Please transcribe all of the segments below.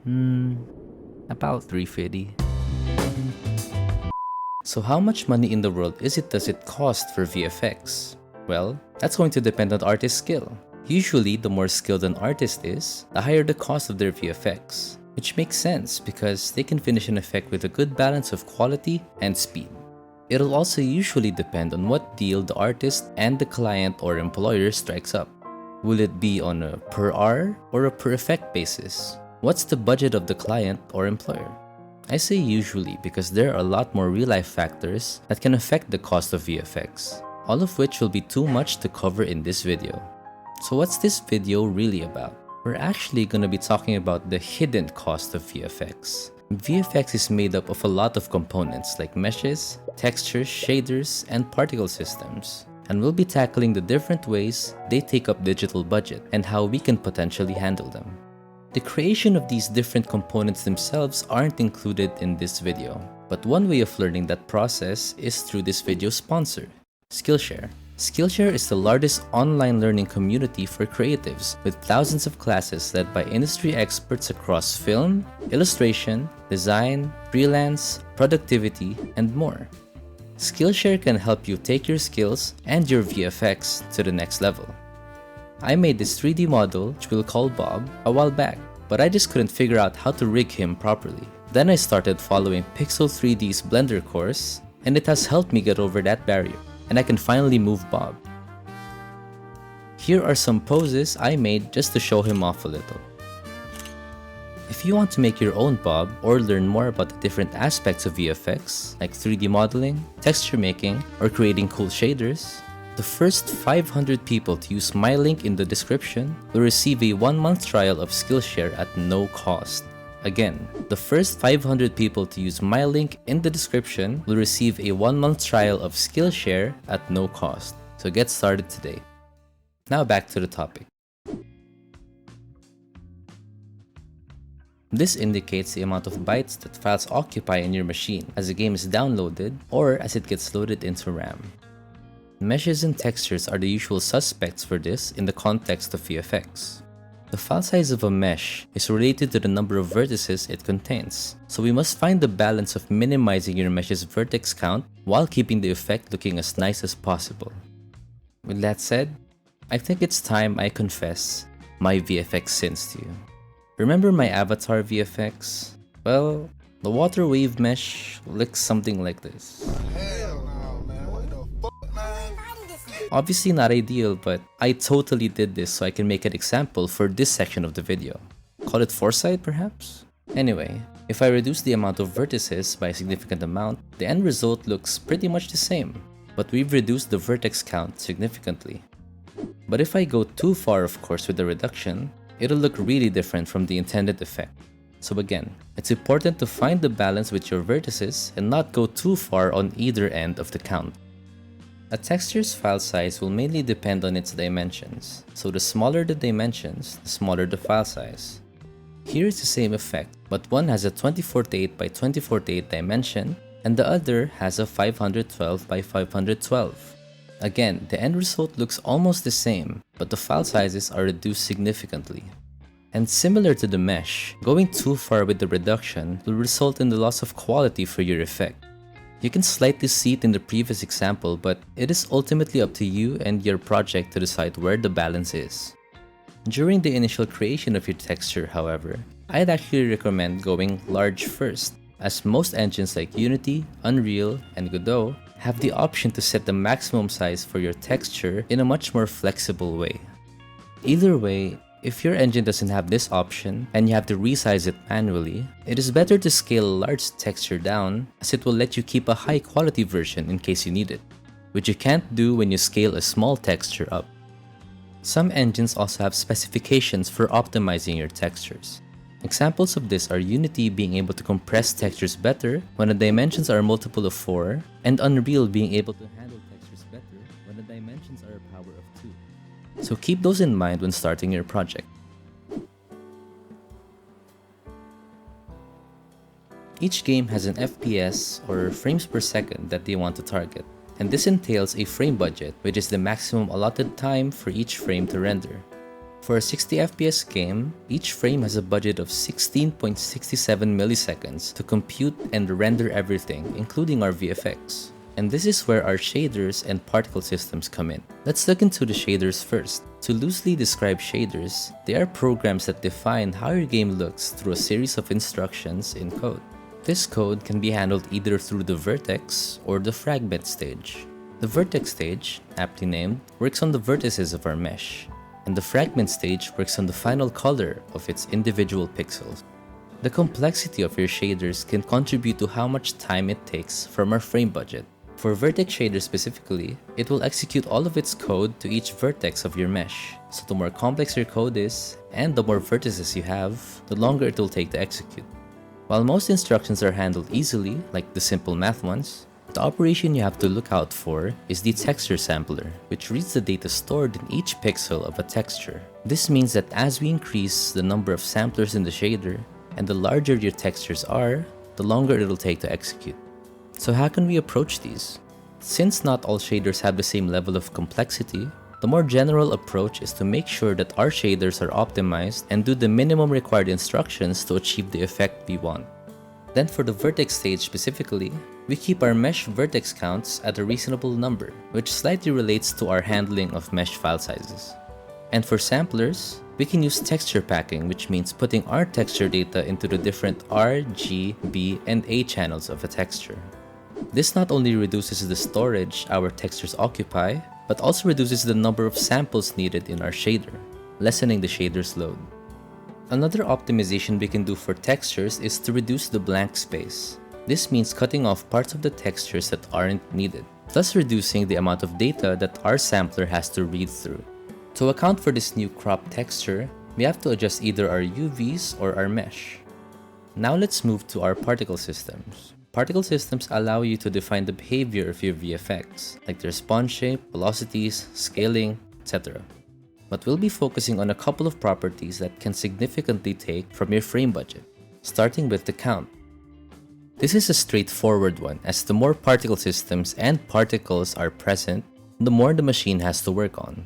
About 350. So how much money in the world does it cost for VFX? Well, that's going to depend on the artist's skill. Usually, the more skilled an artist is, the higher the cost of their VFX, which makes sense because they can finish an effect with a good balance of quality and speed. It'll also usually depend on what deal the artist and the client or employer strikes up. Will it be on a per hour or a per effect basis? What's the budget of the client or employer? I say usually because there are a lot more real-life factors that can affect the cost of VFX, all of which will be too much to cover in this video. So what's this video really about? We're actually going to be talking about the hidden cost of VFX. VFX is made up of a lot of components like meshes, textures, shaders, and particle systems. And we'll be tackling the different ways they take up digital budget and how we can potentially handle them. The creation of these different components themselves aren't included in this video, but one way of learning that process is through this video's sponsor, Skillshare. Skillshare is the largest online learning community for creatives with thousands of classes led by industry experts across film, illustration, design, freelance, productivity, and more. Skillshare can help you take your skills and your VFX to the next level. I made this 3D model, which we'll call Bob, a while back, but I just couldn't figure out how to rig him properly. Then I started following Pixel 3D's Blender course, and it has helped me get over that barrier, and I can finally move Bob. Here are some poses I made just to show him off a little. If you want to make your own Bob or learn more about the different aspects of VFX, like 3D modeling, texture making, or creating cool shaders, the first 500 people to use my link in the description will receive a 1-month trial of Skillshare at no cost. Again, the first 500 people to use my link in the description will receive a 1-month trial of Skillshare at no cost. So get started today. Now back to the topic. This indicates the amount of bytes that files occupy in your machine as the game is downloaded or as it gets loaded into RAM. Meshes and textures are the usual suspects for this in the context of VFX. The file size of a mesh is related to the number of vertices it contains, so we must find the balance of minimizing your mesh's vertex count while keeping the effect looking as nice as possible. With that said, I think it's time I confess my VFX sins to you. Remember my avatar VFX? Well, the water wave mesh looks something like this. Obviously not ideal, but I totally did this so I can make an example for this section of the video. Call it foresight, perhaps? Anyway, if I reduce the amount of vertices by a significant amount, the end result looks pretty much the same, but we've reduced the vertex count significantly. But if I go too far, of course, with the reduction, it'll look really different from the intended effect. So again, it's important to find the balance with your vertices and not go too far on either end of the count. A texture's file size will mainly depend on its dimensions, so the smaller the dimensions, the smaller the file size. Here is the same effect, but one has a 2048 by 2048 dimension, and the other has a 512 by 512. Again, the end result looks almost the same, but the file sizes are reduced significantly. And similar to the mesh, going too far with the reduction will result in the loss of quality for your effect. You can slightly see it in the previous example, but it is ultimately up to you and your project to decide where the balance is. During the initial creation of your texture, however, I'd actually recommend going large first, as most engines like Unity, Unreal, and Godot have the option to set the maximum size for your texture in a much more flexible way. Either way, if your engine doesn't have this option and you have to resize it manually, it is better to scale a large texture down as it will let you keep a high quality version in case you need it, which you can't do when you scale a small texture up. Some engines also have specifications for optimizing your textures. Examples of this are Unity being able to compress textures better when the dimensions are a multiple of 4, and Unreal being able to handle textures better when the dimensions are a power of 2. So keep those in mind when starting your project. Each game has an FPS or frames per second that they want to target, and this entails a frame budget, which is the maximum allotted time for each frame to render. For a 60 FPS game, each frame has a budget of 16.67 milliseconds to compute and render everything, including our VFX. And this is where our shaders and particle systems come in. Let's look into the shaders first. To loosely describe shaders, they are programs that define how your game looks through a series of instructions in code. This code can be handled either through the vertex or the fragment stage. The vertex stage, aptly named, works on the vertices of our mesh, and the fragment stage works on the final color of its individual pixels. The complexity of your shaders can contribute to how much time it takes from our frame budget. For vertex shaders specifically, it will execute all of its code to each vertex of your mesh. So the more complex your code is, and the more vertices you have, the longer it will take to execute. While most instructions are handled easily, like the simple math ones, the operation you have to look out for is the texture sampler, which reads the data stored in each pixel of a texture. This means that as we increase the number of samplers in the shader, and the larger your textures are, the longer it'll take to execute. So how can we approach these? Since not all shaders have the same level of complexity, the more general approach is to make sure that our shaders are optimized and do the minimum required instructions to achieve the effect we want. Then for the vertex stage specifically, we keep our mesh vertex counts at a reasonable number, which slightly relates to our handling of mesh file sizes. And for samplers, we can use texture packing, which means putting our texture data into the different R, G, B, and A channels of a texture. This not only reduces the storage our textures occupy, but also reduces the number of samples needed in our shader, lessening the shader's load. Another optimization we can do for textures is to reduce the blank space. This means cutting off parts of the textures that aren't needed, thus reducing the amount of data that our sampler has to read through. To account for this new crop texture, we have to adjust either our UVs or our mesh. Now let's move to our particle systems. Particle systems allow you to define the behavior of your VFX, like their spawn shape, velocities, scaling, etc. But we'll be focusing on a couple of properties that can significantly take from your frame budget, starting with the count. This is a straightforward one, as the more particle systems and particles are present, the more the machine has to work on.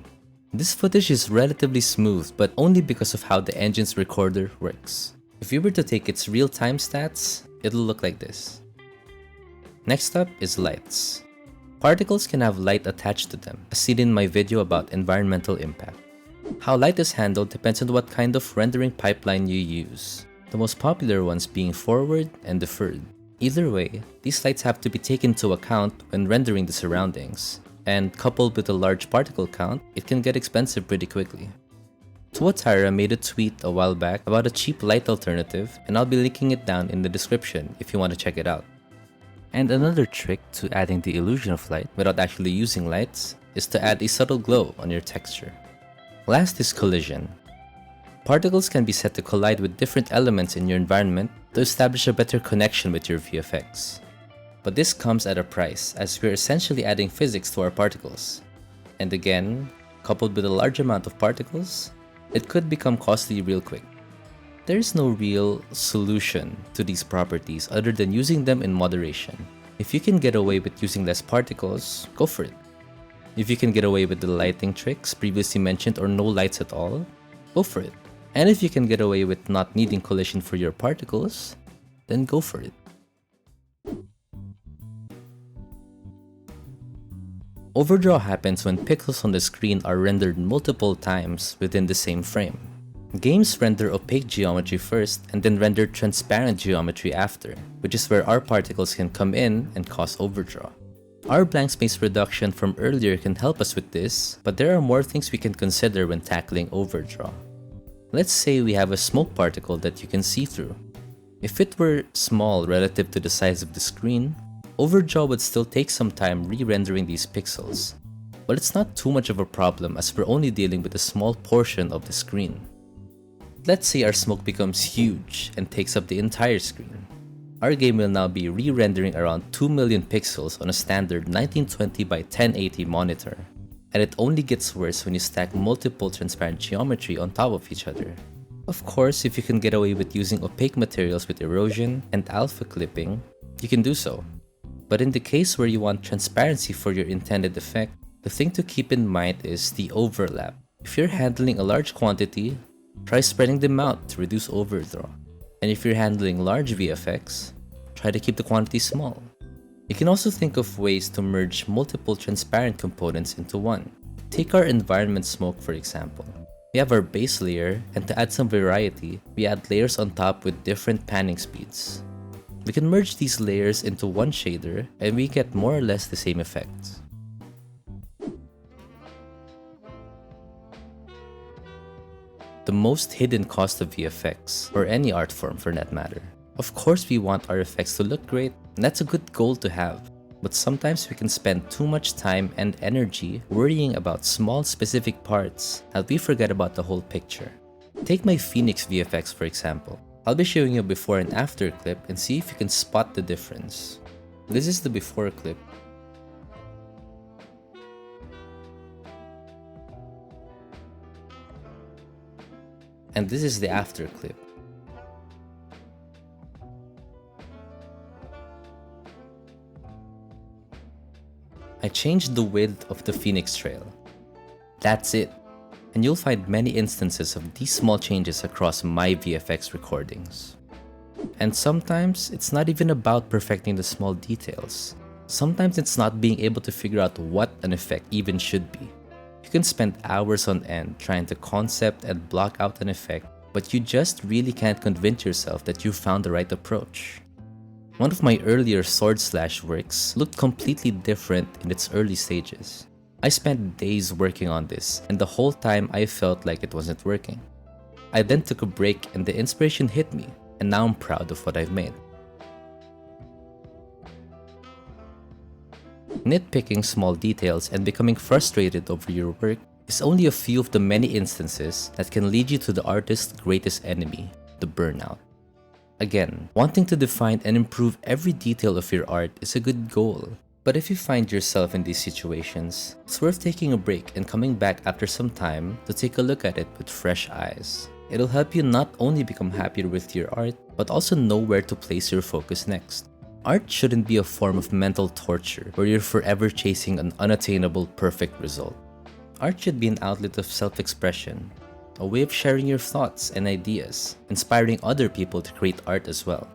This footage is relatively smooth, but only because of how the engine's recorder works. If you were to take its real-time stats, it'll look like this. Next up is lights. Particles can have light attached to them, as seen in my video about environmental impact. How light is handled depends on what kind of rendering pipeline you use, the most popular ones being forward and deferred. Either way, these lights have to be taken into account when rendering the surroundings, and coupled with a large particle count, it can get expensive pretty quickly. Tuatara made a tweet a while back about a cheap light alternative, and I'll be linking it down in the description if you want to check it out. And another trick to adding the illusion of light without actually using lights is to add a subtle glow on your texture. Last is collision. Particles can be set to collide with different elements in your environment to establish a better connection with your VFX. But this comes at a price, as we're essentially adding physics to our particles. And again, coupled with a large amount of particles, it could become costly real quick. There is no real solution to these properties other than using them in moderation. If you can get away with using less particles, go for it. If you can get away with the lighting tricks previously mentioned or no lights at all, go for it. And if you can get away with not needing collision for your particles, then go for it. Overdraw happens when pixels on the screen are rendered multiple times within the same frame. Games render opaque geometry first and then render transparent geometry after, which is where our particles can come in and cause overdraw. Our blank space reduction from earlier can help us with this, but there are more things we can consider when tackling overdraw. Let's say we have a smoke particle that you can see through. If it were small relative to the size of the screen, overdraw would still take some time re-rendering these pixels, but it's not too much of a problem as we're only dealing with a small portion of the screen. Let's say our smoke becomes huge and takes up the entire screen. Our game will now be re-rendering around 2 million pixels on a standard 1920 by 1080 monitor. And it only gets worse when you stack multiple transparent geometry on top of each other. Of course, if you can get away with using opaque materials with erosion and alpha clipping, you can do so. But in the case where you want transparency for your intended effect, the thing to keep in mind is the overlap. If you're handling a large quantity, try spreading them out to reduce overdraw. And if you're handling large VFX, try to keep the quantity small. You can also think of ways to merge multiple transparent components into one. Take our environment smoke for example. We have our base layer, and to add some variety, we add layers on top with different panning speeds. We can merge these layers into one shader and we get more or less the same effect. The most hidden cost of VFX, or any art form for that matter. Of course we want our effects to look great, and that's a good goal to have. But sometimes we can spend too much time and energy worrying about small specific parts that we forget about the whole picture. Take my Phoenix VFX for example. I'll be showing you a before and after clip and see if you can spot the difference. This is the before clip. And this is the after clip. I changed the width of the Phoenix trail. That's it. And you'll find many instances of these small changes across my VFX recordings. And sometimes, it's not even about perfecting the small details. Sometimes it's not being able to figure out what an effect even should be. You can spend hours on end trying to concept and block out an effect, but you just really can't convince yourself that you found the right approach. One of my earlier sword slash works looked completely different in its early stages. I spent days working on this, and the whole time I felt like it wasn't working. I then took a break and the inspiration hit me, and now I'm proud of what I've made. Nitpicking small details and becoming frustrated over your work is only a few of the many instances that can lead you to the artist's greatest enemy, the burnout. Again, wanting to define and improve every detail of your art is a good goal. But if you find yourself in these situations, it's worth taking a break and coming back after some time to take a look at it with fresh eyes. It'll help you not only become happier with your art, but also know where to place your focus next. Art shouldn't be a form of mental torture where you're forever chasing an unattainable perfect result. Art should be an outlet of self-expression, a way of sharing your thoughts and ideas, inspiring other people to create art as well.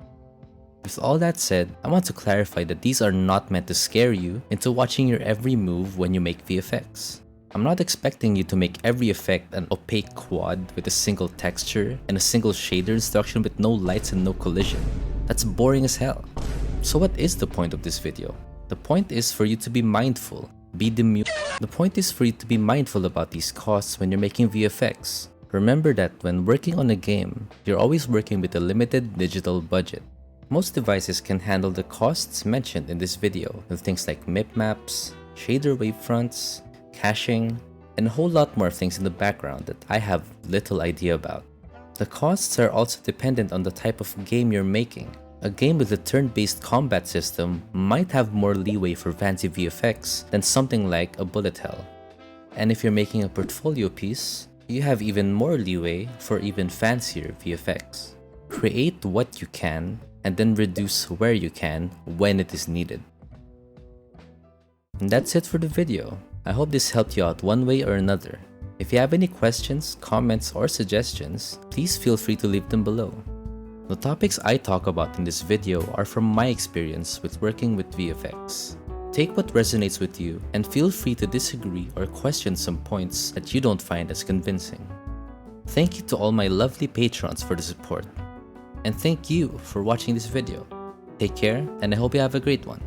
With all that said, I want to clarify that these are not meant to scare you into watching your every move when you make VFX. I'm not expecting you to make every effect an opaque quad with a single texture and a single shader instruction with no lights and no collision. That's boring as hell. So what is the point of this video? The point is for you to be mindful. The point is for you to be mindful about these costs when you're making VFX. Remember that when working on a game, you're always working with a limited digital budget. Most devices can handle the costs mentioned in this video with things like MIP maps, shader wavefronts, caching, and a whole lot more things in the background that I have little idea about. The costs are also dependent on the type of game you're making. A game with a turn-based combat system might have more leeway for fancy VFX than something like a bullet hell. And if you're making a portfolio piece, you have even more leeway for even fancier VFX. Create what you can, and then reduce where you can when it is needed. And that's it for the video. I hope this helped you out one way or another. If you have any questions, comments, or suggestions, please feel free to leave them below. The topics I talk about in this video are from my experience with working with VFX. Take what resonates with you and feel free to disagree or question some points that you don't find as convincing. Thank you to all my lovely patrons for the support. And thank you for watching this video. Take care, and I hope you have a great one.